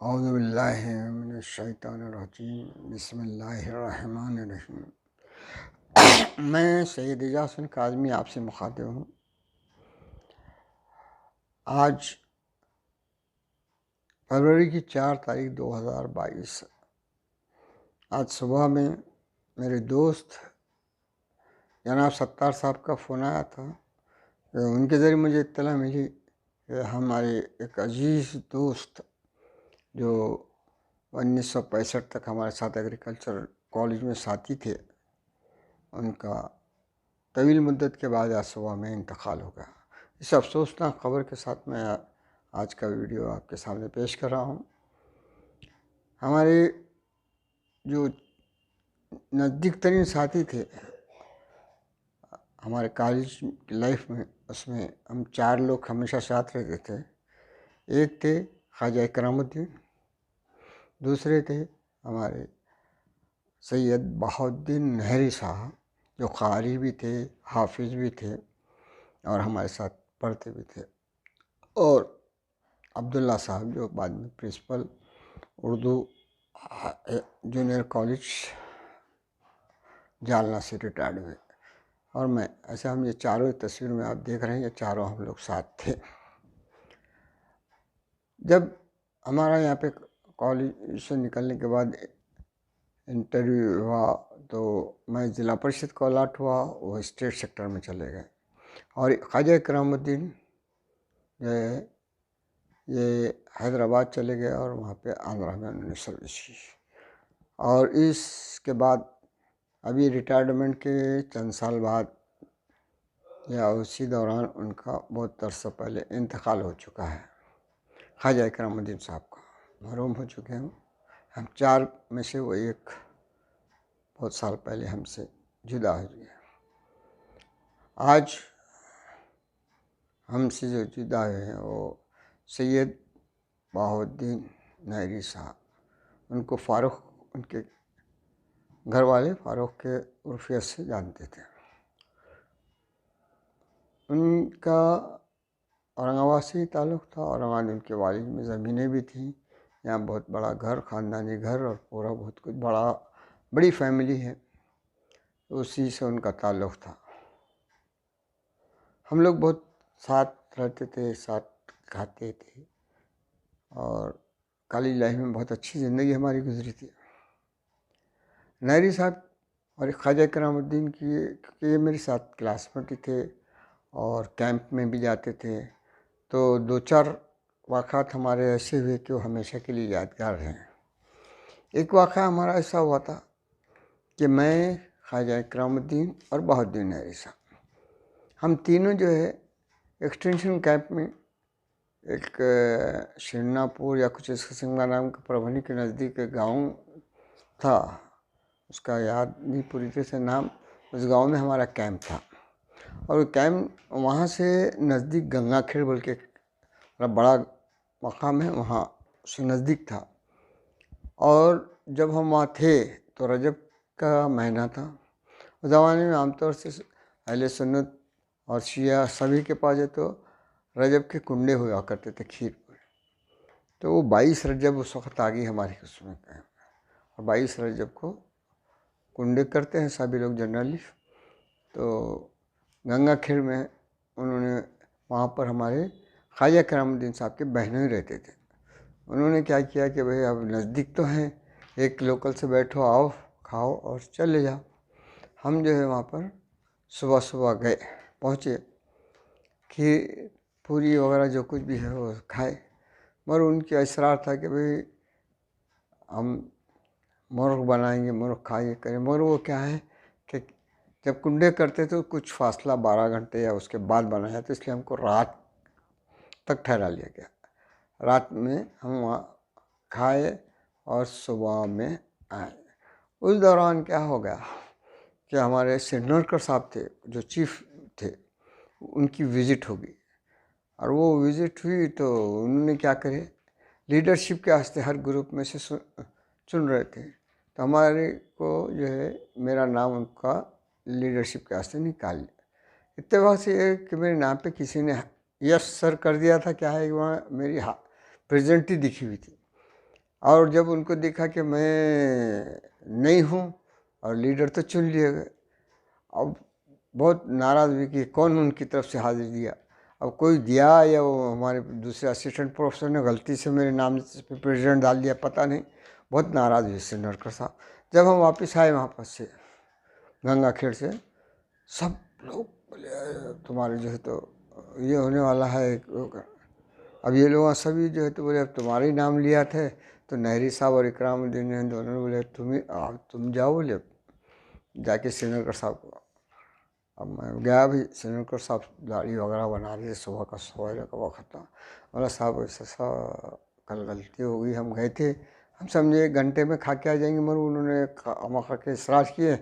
औज़ुबिल्लाहि मिनश्शैतानिर्रजीम बिस्मिल्लाहिर्रहमानिर्रहीम। मैं सैयद एजाज़ हुसैन काज़मी आपसे मुखातिब हूँ। आज फरवरी की 4 तारीख 2022 आज सुबह में मेरे दोस्त जनाब सत्तार साहब का फ़ोन आया था। उनके ज़रिए मुझे इत्तला मिली कि हमारे एक अजीज़ दोस्त जो 1965 तक हमारे साथ एग्रीकल्चर कॉलेज में साथी थे, उनका तवील मुद्दत के बाद आज सुबह में इंतकाल हो गया। इस अफसोसनाक ख़बर के साथ मैं आज का वीडियो आपके सामने पेश कर रहा हूँ। हमारे जो नज़दीक तरीन साथी थे हमारे कॉलेज की लाइफ में, उसमें हम 4 लोग हमेशा साथ रहते थे। एक थे ख्वाजा इकरामुद्दीन, दूसरे थे हमारे सैयद बहाउद्दीन नहरी साहब जो क़ारी भी थे, हाफिज़ भी थे और हमारे साथ पढ़ते भी थे, और अब्दुल्ला साहब जो बाद में principal Urdu junior college Jalna से रिटायर्ड हुए, और मैं। ऐसे हम ये चारों तस्वीर में आप देख रहे हैं, ये चारों हम लोग साथ थे। जब हमारा यहाँ पे कॉलेज से निकलने के बाद इंटरव्यू हुआ तो मैं ज़िला परिषद को अलाट हुआ, वो स्टेट सेक्टर में चले गए, और ख्वाजा इकरामुद्दीन जो है ये हैदराबाद चले गए और वहाँ पे आंध्रा में उन्होंने सर्विस की। और इसके बाद अभी रिटायरमेंट के चंद साल बाद या उसी दौरान उनका बहुत अरसा पहले इंतकाल हो चुका है। ख्वाजा इकरामुद्दीन साहब का मरहूम हो चुके हैं। हम 4 में से वो एक बहुत साल पहले हमसे जुदा हो गए। आज हमसे जो जुदा हुए हैं वो सैयद बहाउद्दीन नहरी साहब। उनको फ़ारूक, उनके घर वाले फ़ारूक के उर्फियत से जानते थे। उनका औरंगाबाद से ही ताल्लुक़ था। औरंगाबाद में उनके वालिद में ज़मीनें भी थीं। यहाँ बहुत बड़ा घर, ख़ानदानी घर और पूरा बहुत कुछ बड़ी फैमिली है, उसी से उनका ताल्लुक़ था। हम लोग बहुत साथ रहते थे, साथ खाते थे, और कॉलेज लाइफ में बहुत अच्छी ज़िंदगी हमारी गुजरी थी। नहरी साहब और ख्वाजा इकरामुद्दीन की, क्योंकि ये मेरे साथ क्लासमेट ही थे और कैंप में भी जाते थे, तो 2-4 वाक़ात हमारे ऐसे हुए कि वो हमेशा के लिए यादगार हैं। एक वाक़ा हमारा ऐसा हुआ था कि मैं, ख्वाजा इकरामुद्दीन और बहाउद्दीन नहरी साहब, हम तीनों जो है एक्सटेंशन कैंप में एक शिरनापुर या कुछ इस किस्म का नाम का परभनी के नज़दीक एक गाँव था, उसका याद नहीं पूरी तरह से नाम। उस गांव में हमारा कैंप था, और कैंप वहाँ से नज़दीक गंगाखेड़ बोल के बड़ा मकाम है, वहाँ से नज़दीक था। और जब हम वहाँ थे तो रजब का महीना था। उस ज़माने में आमतौर से अहले सुन्नत और शिया सभी के पास है तो रजब के कुंडे हुआ करते थे, खीर। तो वो 22 रजब उस वक़्त आ गई हमारी उसमें, और 22 रजब को कुंडे करते हैं सभी लोग जनरली। तो गंगाखेड़ में उन्होंने, वहाँ पर हमारे ख्वाजा इकरामुद्दीन साहब के बहनोई रहते थे। उन्होंने क्या किया कि भाई अब नज़दीक तो हैं, एक लोकल से बैठो, आओ खाओ और चले जाओ। हम जो है वहाँ पर सुबह सुबह गए, पहुँचे, खीर पूरी वगैरह जो कुछ भी है वो खाए, मगर उनकी इसरार था कि भाई हम मुर्ग़ बनाएंगे, मुर्ग़ खाएंगे करें। मगर वो क्या है कि जब कुंडे करते तो कुछ फासला 12 घंटे या उसके बाद बनाया, तो इसलिए हमको रात तक ठहरा लिया गया। रात में हम वहाँ खाए और सुबह में आए। उस दौरान क्या हो गया कि हमारे सिरनोरकर साहब थे जो चीफ थे, उनकी विज़िट हो गई, और वो विज़िट हुई तो उन्होंने क्या करे, लीडरशिप के वास्ते हर ग्रुप में से चुन रहे थे। तो हमारे को जो है मेरा नाम उनका लीडरशिप के वास्ते निकाल लिया। इत्तेफाक से ये कि मेरे नाम पे किसी ने यस सर कर दिया था। क्या है कि वहाँ मेरी प्रेजेंट ही दिखी हुई थी, और जब उनको देखा कि मैं नहीं हूँ और लीडर तो चुन लिए गए, अब बहुत नाराज़ हुई कि कौन उनकी तरफ से हाजिर दिया। अब कोई दिया या वो हमारे दूसरे असिस्टेंट प्रोफेसर ने गलती से मेरे नाम पे प्रेसिडेंट डाल दिया, पता नहीं। बहुत नाराज़ हुए सेनेटर साहब। जब हम वापस आए वहाँ पर से गंगाखेड़ से, सब लोग बोले तुम्हारे जो है तो ये होने वाला है। अब ये लोग सभी जो है तो बोले अब तुम्हारे ही नाम लिया थे। तो नहरी साहब और इकरामुद्दीन ने दोनों ने बोले तुम जाओ, बोले जाके सेनेटर साहब को। अब मैं गया भी, सेनेटर साहब दाढ़ी वगैरह बना रहे थे, सुबह का 1:15 का वक्त था। बोला साहब ऐसा सा कल गलती हो गई, हम गए थे, हम समझे 1 घंटे में खा के आ जाएंगे, मगर उन्होंने खा के इसरार किए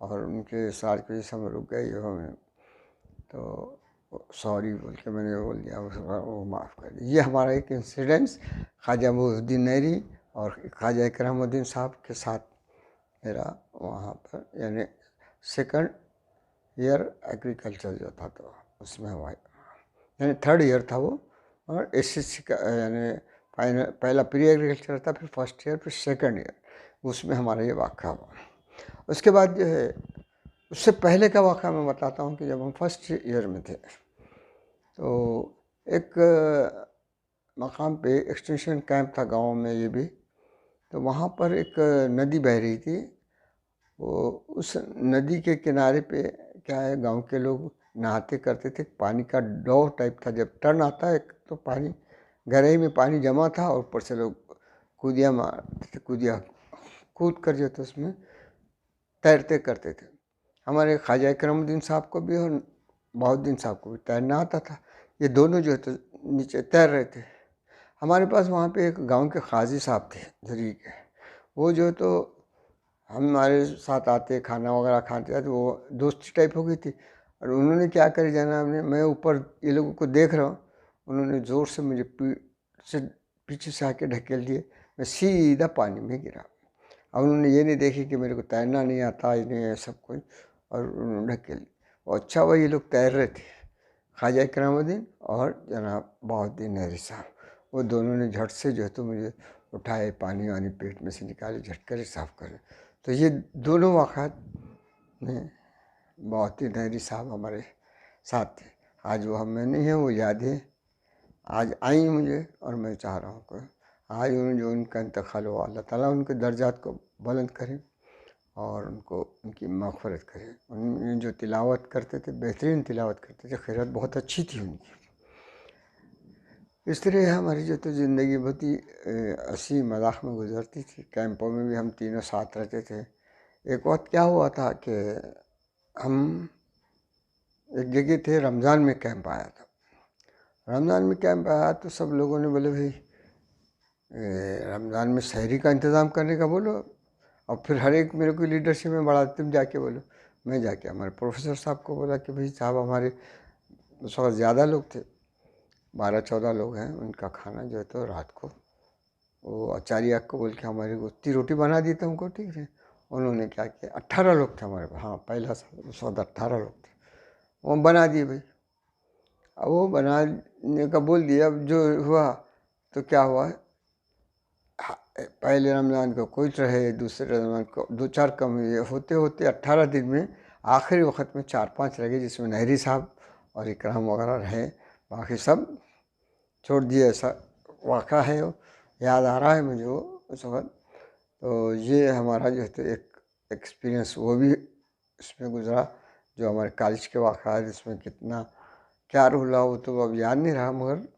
और उनके इसरार की वजह से हम रुक गए। हमें तो सॉरी बोल के मैंने बोल दिया, वो माफ़ कर दिया। ये हमारा एक इंसिडेंस ख्वाजा मुइनुद्दीन नहरी और ख्वाजा इकरामुद्दीन साहब के साथ मेरा वहाँ पर, यानी सेकंड ईयर एग्रीकल्चर जो था तो उसमें हुआ, यानी 3rd ईयर था वो। और एसएससी का यानी फाइनल, पहला प्री एग्रीकल्चर था, फिर 1st ईयर, फिर 2nd ईयर, उसमें हमारा ये वाक़ा हुआ। उसके बाद जो है, उससे पहले का वाक़ा मैं बताता हूँ कि जब हम 1st ईयर में थे तो एक मकाम पे एक्सटेंशन कैंप था गांव में ये भी। तो वहाँ पर एक नदी बह रही थी। वो उस नदी के किनारे पे क्या है, गांव के लोग नहाते करते थे। पानी का डॉ टाइप था, जब टर्न आता है तो पानी गहराई में पानी जमा था और ऊपर से लोग कूदिया मारते थे, कूद कर जो तो उसमें तैरते करते थे। हमारे ख्वाजा इकरामुद्दीन साहब को भी और बहाउद्दीन साहब को भी तैरना आता था। ये दोनों जो है तो नीचे तैर रहे थे। हमारे पास वहाँ पे एक गांव के काजी साहब थे झरी के, वो जो तो हमारे साथ आते, खाना वगैरह खाते थे, तो वो दोस्ती टाइप हो गई थी। और उन्होंने क्या करी जनाब ने, मैं ऊपर ये लोगों को देख रहा हूँ, उन्होंने ज़ोर से मुझे पीछे से आके ढकेल दिए, मैं सीधा पानी में गिरा। अब उन्होंने ये नहीं देखी कि मेरे को तैरना नहीं आता, नहीं है सब कुछ, और उन्होंने ढकेल दिया। और अच्छा हुआ ये लोग तैर रहे थे, ख्वाजा इकरामुद्दीन और जनाब बहाउद्दीन नहरी साहब। वो दोनों ने झट से जो है तो मुझे उठाए, पानी वानी पेट में से निकाले, झटकर साफ़ करे। तो ये दोनों वाक़ात में बहाउद्दीन नहरी साहब हमारे साथ थे। आज वो हम में नहीं है, वो यादें आज आई मुझे, और मैं चाह रहा हूँ कि आज उन्होंने जो उनका इंतकाल हुआ, अल्लाह ताला उनके दर्जात को बुलंद करे और उनको उनकी मग़फ़िरत करे। उन्होंने जो तिलावत करते थे, बेहतरीन तिलावत करते थे, क़िरात बहुत अच्छी थी उनकी। इस तरह हमारी जो तो ज़िंदगी बहुत ही हँसी मज़ाक में गुज़रती थी। कैंपों में भी हम तीनों साथ रहते थे। एक वक्त क्या हुआ था कि हम एक जगह थे, रमज़ान में कैंप आया था। रमज़ान में कैंप आया तो सब लोगों ने बोले भाई रमज़ान में सहरी का इंतज़ाम करने का बोलो। और फिर हर एक मेरे को लीडरशिप में बढ़ा, तुम जाके बोलो। मैं जाके हमारे प्रोफेसर साहब को बोला कि भाई साहब, हमारे उस वक्त ज़्यादा लोग थे, 12-14 लोग हैं, उनका खाना जो है तो रात को वो आचार्य को बोल के हमारे को उतनी रोटी बना दी तो हमको ठीक है। उन्होंने क्या किया, 18 लोग थे हमारे पास, हाँ पहला साल उस वक्त 18 लोग थे, वो बना दिए भाई। अब वो बनाने का बोल दिया, अब जो हुआ तो क्या हुआ, पहले रमज़ान को कुछ रहे, दूसरे रमज़ान को 2-4 कम हुए, होते होते 18 दिन में आखिरी वक्त में 4-5 रह गए, जिसमें नहरी साहब और इकराम वगैरह रहे, बाकी सब छोड़ दिए। ऐसा वाक़ा है, वो याद आ रहा है मुझे वो उस वक्त। तो ये हमारा जो है तो एक एक्सपीरियंस वो भी इसमें गुज़रा, जो हमारे कॉलेज के वाक़ा है, जिसमें कितना क्या रोल रहा वो तो अब याद नहीं रहा, मगर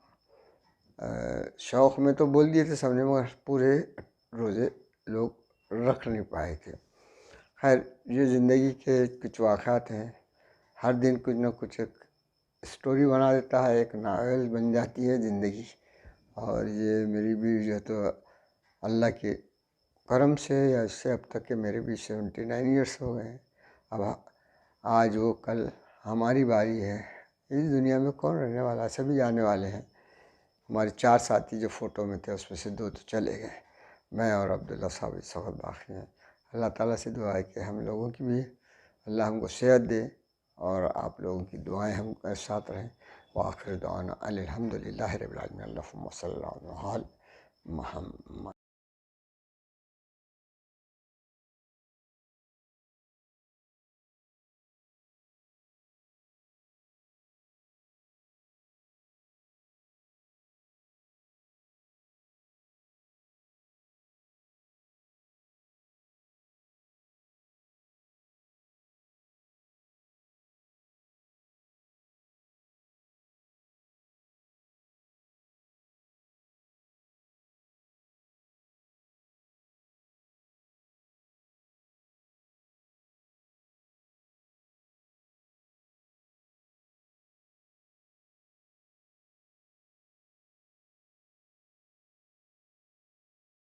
शौक़ में तो बोल दिए थे सबने, मगर पूरे रोज़े लोग रख नहीं पाए थे। खैर, ये ज़िंदगी के कुछ वाक़ात हैं, हर दिन कुछ ना कुछ एक स्टोरी बना देता है, एक नावल बन जाती है ज़िंदगी। और ये मेरी भी जो है तो अल्लाह के करम से या इससे अब तक के मेरे भी 79 ईयर्स हो गए हैं। अब आज वो कल हमारी बारी है। इस दुनिया में कौन रहने वाला है, सभी जाने वाले हैं। हमारे 4 साथी जो फ़ोटो में थे उसमें से 2 तो चले गए, मैं और अब्दुल्ला साहब इस वक्त बाकी हैं। अल्लाह ताला से दुआ है कि हम लोगों की भी अल्लाह हमको सेहत दे और आप लोगों की दुआएं हमारे साथ रहें। व आखिर दुआना अनिल हम्दुलिल्लाहि रब्बिल आलमीन, अल्लाहुम्मा सल्लि अला मुहम्मद।